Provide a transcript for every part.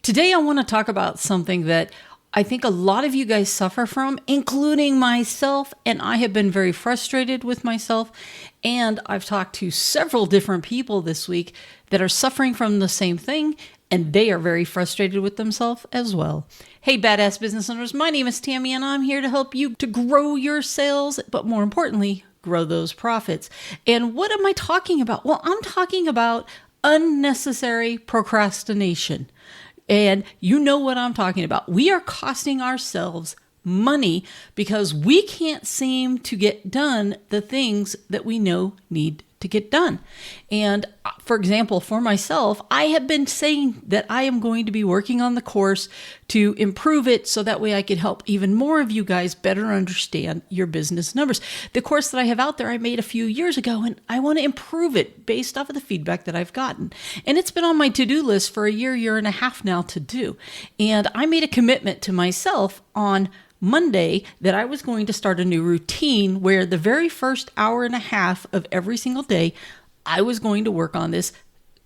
Today, I want to talk about something that I think a lot of you guys suffer from, including myself, and I have been very frustrated with myself. And I've talked to several different people this week that are suffering from the same thing, and they are very frustrated with themselves as well. Hey, badass business owners, my name is Tammy, and I'm here to help you to grow your sales, but more importantly, grow those profits. And what am I talking about? Well, I'm talking about unnecessary procrastination. And you know what I'm talking about. We are costing ourselves money because we can't seem to get done the things that we know need to get done. And for example, for myself, I have been saying that I am going to be working on the course to improve it so that way I can help even more of you guys better understand your business numbers. The course that I have out there, I made a few years ago, and I want to improve it based off of the feedback that I've gotten. And it's been on my to-do list for a year and a half now to do. And I made a commitment to myself on Monday that I was going to start a new routine where the very first hour and a half of every single day, I was going to work on this.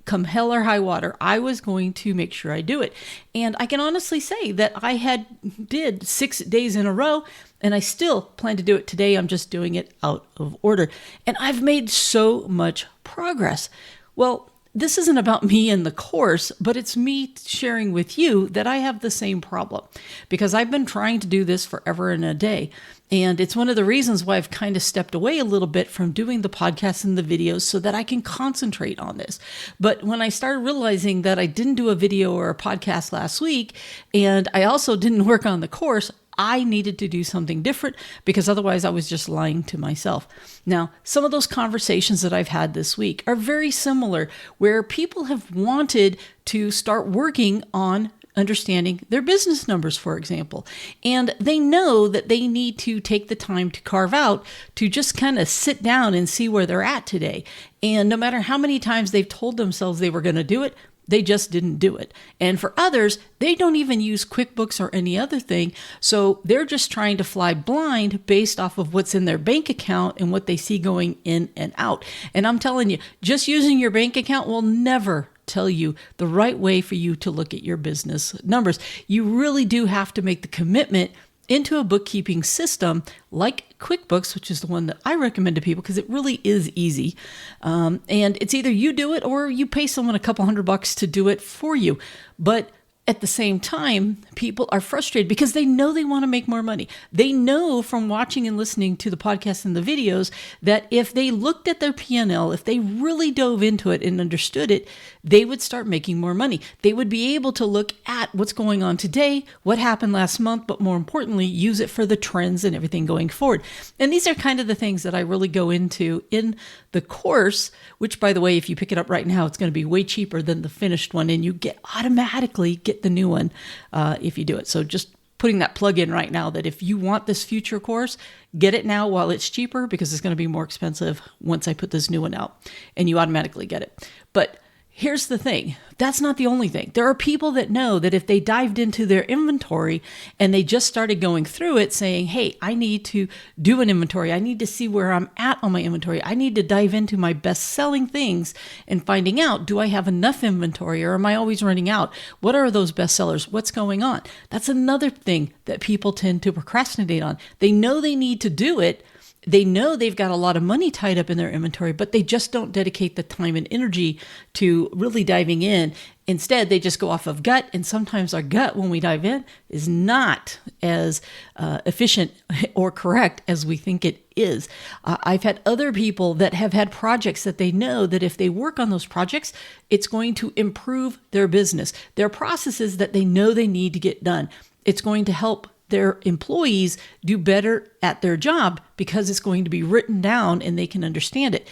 Come hell or high water, I was going to make sure I do it. And I can honestly say that I did 6 days in a row, and I still plan to do it today. I'm just doing it out of order. And I've made so much progress. Well, this isn't about me and the course, but it's me sharing with you that I have the same problem because I've been trying to do this forever and a day. And it's one of the reasons why I've kind of stepped away a little bit from doing the podcasts and the videos so that I can concentrate on this. But when I started realizing that I didn't do a video or a podcast last week, and I also didn't work on the course, I needed to do something different because otherwise I was just lying to myself. Now, some of those conversations that I've had this week are very similar where people have wanted to start working on understanding their business numbers, for example. And they know that they need to take the time to carve out to just kind of sit down and see where they're at today. And no matter how many times they've told themselves they were going to do it, they just didn't do it. And for others, they don't even use QuickBooks or any other thing. So they're just trying to fly blind based off of what's in their bank account and what they see going in and out. And I'm telling you, just using your bank account will never tell you the right way for you to look at your business numbers. You really do have to make the commitment into a bookkeeping system like QuickBooks, which is the one that I recommend to people because it really is easy. And it's either you do it or you pay someone a couple $100 to do it for you. But at the same time, people are frustrated because they know they want to make more money. They know from watching and listening to the podcasts and the videos that if they looked at their P&L, if they really dove into it and understood it, they would start making more money. They would be able to look at what's going on today, what happened last month, but more importantly, use it for the trends and everything going forward. And these are kind of the things that I really go into in the course, which, by the way, if you pick it up right now, it's going to be way cheaper than the finished one, and you automatically get the new one if you do it. So just putting that plug in right now that if you want this future course, get it now while it's cheaper because it's going to be more expensive once I put this new one out, and you automatically get it. But here's the thing. That's not the only thing. There are people that know that if they dived into their inventory and they just started going through it saying, hey, I need to do an inventory. I need to see where I'm at on my inventory. I need to dive into my best-selling things and finding out, do I have enough inventory or am I always running out? What are those best sellers? What's going on? That's another thing that people tend to procrastinate on. They know they need to do it. They know they've got a lot of money tied up in their inventory, but they just don't dedicate the time and energy to really diving in. Instead, they just go off of gut. And sometimes our gut, when we dive in, is not as efficient or correct as we think it is. I've had other people that have had projects that they know that if they work on those projects, it's going to improve their business. There are processes that they know they need to get done. It's going to help their employees do better at their job because it's going to be written down and they can understand it.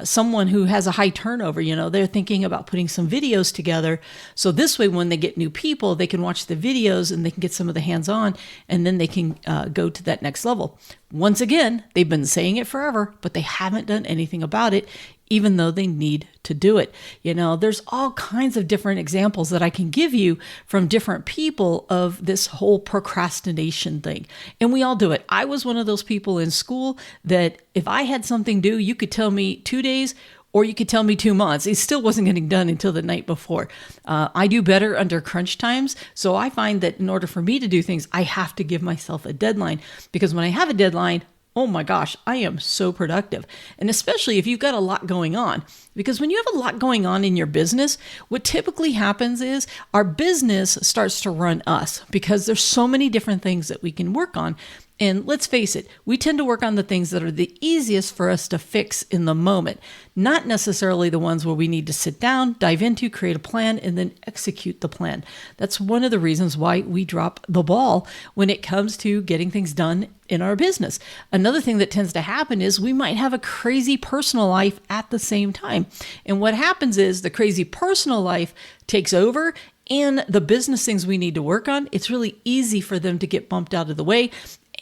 Someone who has a high turnover, they're thinking about putting some videos together. So this way, when they get new people, they can watch the videos and they can get some of the hands-on, and then they can go to that next level. Once again, they've been saying it forever, but they haven't done anything about it, even though they need to do it. There's all kinds of different examples that I can give you from different people of this whole procrastination thing. And we all do it. I was one of those people in school that if I had something due, you could tell me 2 days Or you could tell me 2 months. It still wasn't getting done until the night before. I do better under crunch times. So I find that in order for me to do things, I have to give myself a deadline, because when I have a deadline, oh my gosh, I am so productive. And especially if you've got a lot going on, because when you have a lot going on in your business, what typically happens is our business starts to run us, because there's so many different things that we can work on. And let's face it, we tend to work on the things that are the easiest for us to fix in the moment, not necessarily the ones where we need to sit down, dive into, create a plan, and then execute the plan. That's one of the reasons why we drop the ball when it comes to getting things done in our business. Another thing that tends to happen is we might have a crazy personal life at the same time. And what happens is the crazy personal life takes over, and the business things we need to work on, it's really easy for them to get bumped out of the way.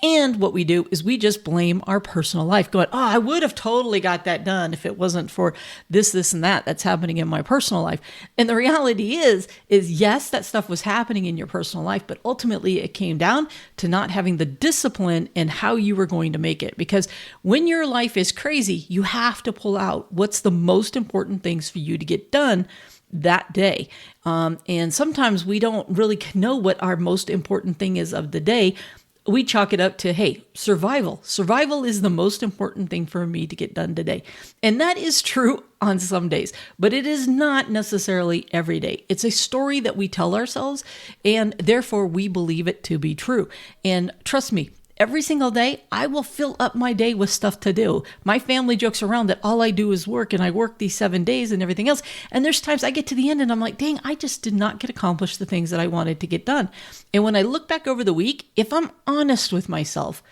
And what we do is we just blame our personal life, going, oh, I would have totally got that done if it wasn't for this, and that that's happening in my personal life. And the reality is yes, that stuff was happening in your personal life, but ultimately it came down to not having the discipline and how you were going to make it. Because when your life is crazy, you have to pull out what's the most important things for you to get done that day. And sometimes we don't really know what our most important thing is of the day. We chalk it up to, hey, survival. Survival is the most important thing for me to get done today. And that is true on some days, but it is not necessarily every day. It's a story that we tell ourselves, and therefore we believe it to be true. And trust me, every single day, I will fill up my day with stuff to do. My family jokes around that all I do is work, and I work these 7 days and everything else. And there's times I get to the end and I'm like, dang, I just did not get accomplished the things that I wanted to get done. And when I look back over the week, if I'm honest with myself,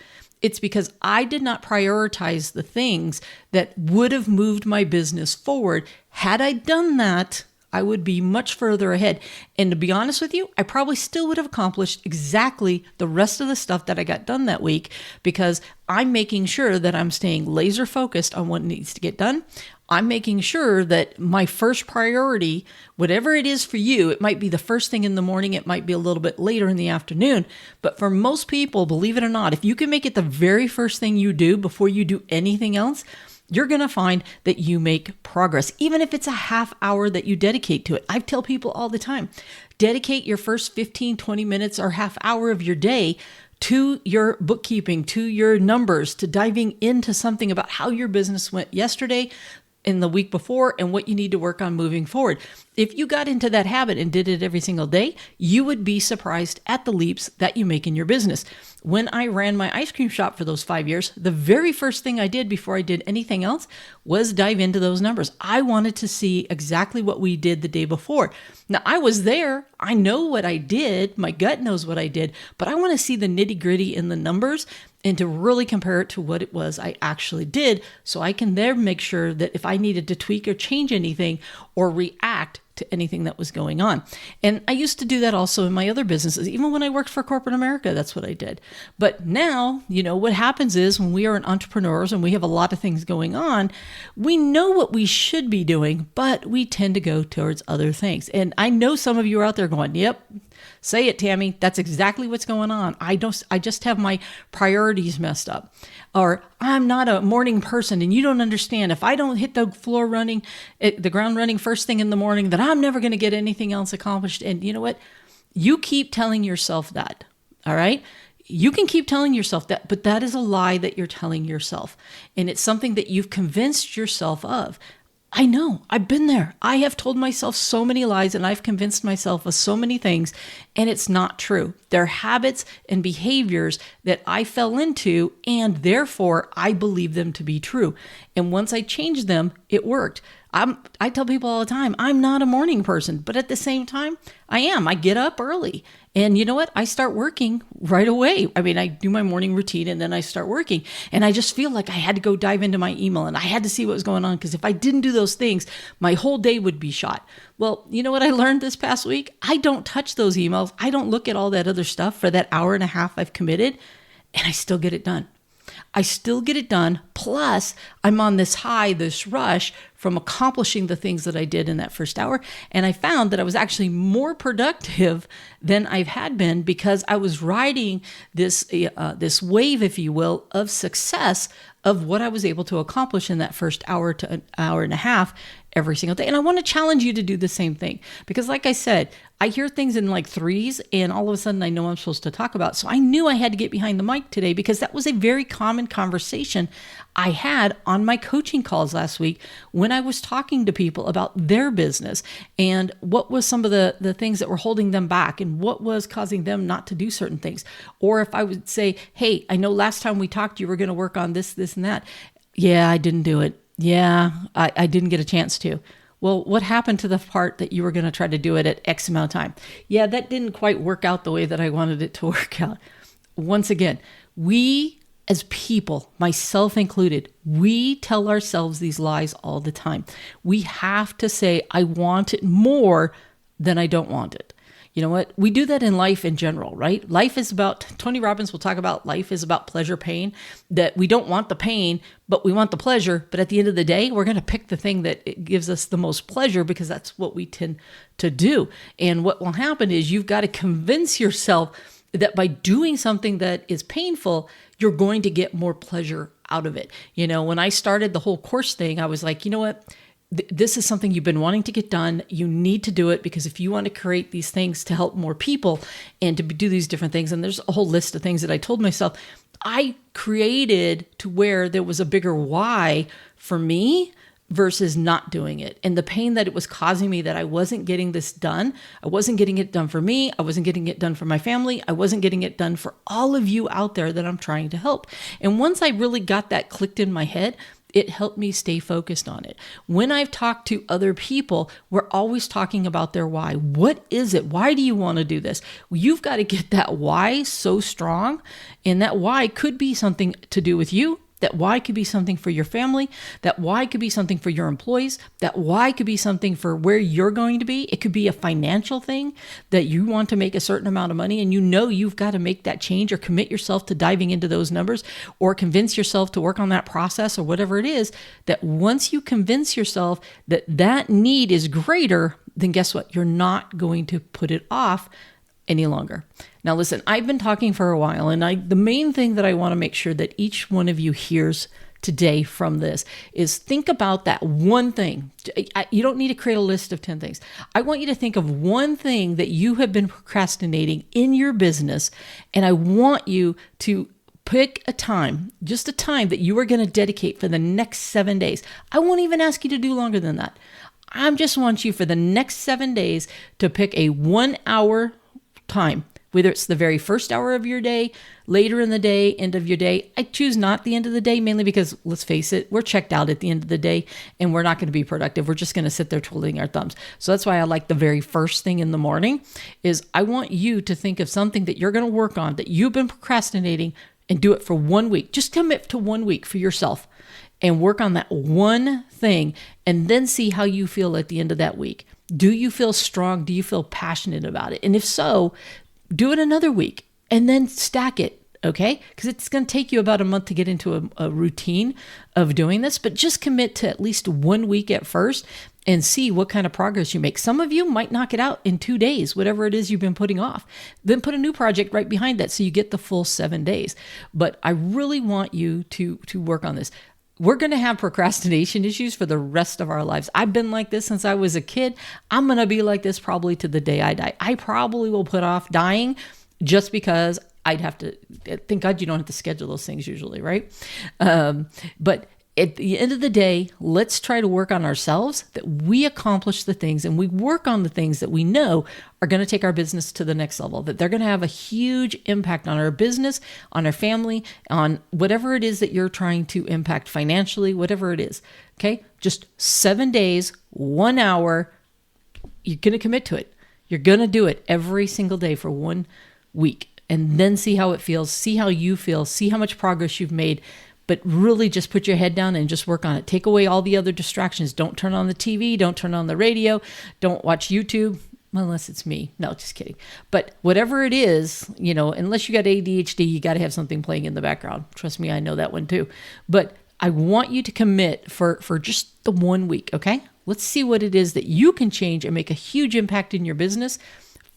it's because I did not prioritize the things that would have moved my business forward. Had I done that, I would be much further ahead. And to be honest with you, I probably still would have accomplished exactly the rest of the stuff that I got done that week, because I'm making sure that I'm staying laser focused on what needs to get done. I'm making sure that my first priority, whatever it is for you, it might be the first thing in the morning, it might be a little bit later in the afternoon. But for most people, believe it or not, if you can make it the very first thing you do before you do anything else, you're going to find that you make progress, even if it's a half hour that you dedicate to it. I tell people all the time, dedicate your first 15, 20 minutes or half hour of your day to your bookkeeping, to your numbers, to diving into something about how your business went yesterday, in the week before, and what you need to work on moving forward. If you got into that habit and did it every single day, you would be surprised at the leaps that you make in your business. When I ran my ice cream shop for those 5 years, the very first thing I did before I did anything else was dive into those numbers. I wanted to see exactly what we did the day before. Now, I was there. I know what I did. My gut knows what I did, but I want to see the nitty-gritty in the numbers and to really compare it to what it was I actually did, so I can there make sure that if I needed to tweak or change anything or react to anything that was going on. And I used to do that also in my other businesses. Even when I worked for corporate America, that's what I did. But now, what happens is when we are entrepreneurs and we have a lot of things going on, we know what we should be doing, but we tend to go towards other things. And I know some of you are out there going, yep, say it, Tammy. That's exactly what's going on. I just have my priorities messed up. Or I'm not a morning person and you don't understand. If I don't hit the ground running first thing in the morning, then I'm never going to get anything else accomplished. And you know what? You keep telling yourself that. All right. You can keep telling yourself that, but that is a lie that you're telling yourself. And it's something that you've convinced yourself of. I know, I've been there. I have told myself so many lies and I've convinced myself of so many things, and it's not true. They're habits and behaviors that I fell into, and therefore I believe them to be true. And once I changed them, it worked. I tell people all the time, I'm not a morning person, but at the same time, I am. I get up early. And you know what? I start working right away. I mean, I do my morning routine and then I start working. And I just feel like I had to go dive into my email and I had to see what was going on, because if I didn't do those things, my whole day would be shot. Well, you know what I learned this past week? I don't touch those emails. I don't look at all that other stuff for that hour and a half I've committed, and I still get it done. I still get it done. Plus, I'm on this high, this rush from accomplishing the things that I did in that first hour. And I found that I was actually more productive than I've had been, because I was riding this wave, if you will, of success of what I was able to accomplish in that first hour to an hour and a half every single day. And I want to challenge you to do the same thing, because like I said, I hear things in like threes and all of a sudden I know I'm supposed to talk about. So I knew I had to get behind the mic today, because that was a very common conversation I had on my coaching calls last week when I was talking to people about their business and what was some of the things that were holding them back and what was causing them not to do certain things. Or if I would say, hey, I know last time we talked, you were going to work on this, this, and that. Yeah, I didn't do it. Yeah, I didn't get a chance to. Well, what happened to the part that you were going to try to do it at X amount of time? Yeah, that didn't quite work out the way that I wanted it to work out. Once again, we as people, myself included, we tell ourselves these lies all the time. We have to say, I want it more than I don't want it. You know what? We do that in life in general, right? Life is about, Tony Robbins will talk about life is about pleasure, pain, that we don't want the pain, but we want the pleasure. But at the end of the day, we're going to pick the thing that it gives us the most pleasure, because that's what we tend to do. And what will happen is you've got to convince yourself that by doing something that is painful, you're going to get more pleasure out of it. You know, when I started the whole course thing, I was like, you know what? This is something you've been wanting to get done. You need to do it, because if you want to create these things to help more people and to do these different things, and there's a whole list of things that I told myself, I created to where there was a bigger why for me versus not doing it. And the pain that it was causing me that I wasn't getting this done. I wasn't getting it done for me. I wasn't getting it done for my family. I wasn't getting it done for all of you out there that I'm trying to help. And once I really got that clicked in my head, it helped me stay focused on it. When I've talked to other people, we're always talking about their why. What is it? Why do you want to do this? Well, you've got to get that why so strong. And that why could be something to do with you. That why could be something for your family. That why could be something for your employees. That why could be something for where you're going to be. It could be a financial thing that you want to make a certain amount of money and you know you've got to make that change or commit yourself to diving into those numbers or convince yourself to work on that process or whatever it is. That once you convince yourself that that need is greater, then guess what? You're not going to put it off any longer. Now, listen, I've been talking for a while, and the main thing that I want to make sure that each one of you hears today from this is think about that one thing. You don't need to create a list of 10 things. I want you to think of one thing that you have been procrastinating in your business, and I want you to pick a time, just a time that you are going to dedicate for the next 7 days. I won't even ask you to do longer than that. I just want you for the next 7 days to pick a 1 hour time, whether it's the very first hour of your day, later in the day, end of your day. I choose not the end of the day, mainly because, let's face it, we're checked out at the end of the day and we're not going to be productive. We're just going to sit there twiddling our thumbs. So that's why I like the very first thing in the morning is I want you to think of something that you're going to work on that you've been procrastinating and do it for 1 week. Just commit to 1 week for yourself and work on that one thing and then see how you feel at the end of that week. Do you feel strong? Do you feel passionate about it? And if so, do it another week and then stack it, okay? Because it's going to take you about a month to get into a routine of doing this, but just commit to at least 1 week at first and see what kind of progress you make. Some of you might knock it out in 2 days, whatever it is you've been putting off. Then put a new project right behind that so you get the full 7 days. But I really want you to work on this. We're going to have procrastination issues for the rest of our lives. I've been like this since I was a kid. I'm going to be like this probably to the day I die. I probably will put off dying just because I'd have to, thank God you don't have to schedule those things usually, right? But at the end of the day, let's try to work on ourselves, that we accomplish the things and we work on the things that we know are going to take our business to the next level, that they're going to have a huge impact on our business, on our family, on whatever it is that you're trying to impact financially, whatever it is. Okay. Just 7 days, 1 hour. You're going to commit to it. You're going to do it every single day for 1 week and then see how it feels, see how you feel, see how much progress you've made. But really just put your head down and just work on it. Take away all the other distractions. Don't turn on the TV. Don't turn on the radio. Don't watch YouTube, unless it's me. No, just kidding. But whatever it is, you know, unless you got ADHD, you got to have something playing in the background. Trust me, I know that one too. But I want you to commit for just the 1 week, okay? Let's see what it is that you can change and make a huge impact in your business.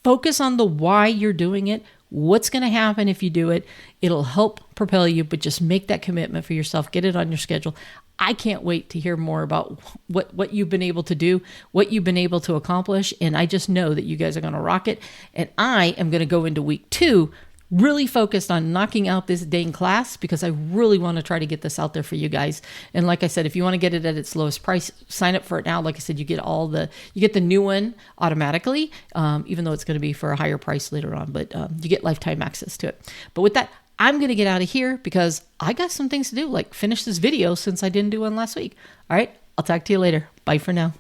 Focus on the why you're doing it. what's going to happen if you do it. It'll help propel you, but just make that commitment for yourself. Get it on your schedule. I can't wait to hear more about what you've been able to do, what you've been able to accomplish. And I just know that you guys are going to rock it. And I am going to go into week 2 really focused on knocking out this dang class, because I really want to try to get this out there for you guys. And like I said, if you want to get it at its lowest price, sign up for it now. Like I said, you get the new one automatically, even though it's going to be for a higher price later on, but you get lifetime access to it. But with that, I'm going to get out of here because I got some things to do, like finish this video since I didn't do one last week. All right, I'll talk to you later. Bye for now.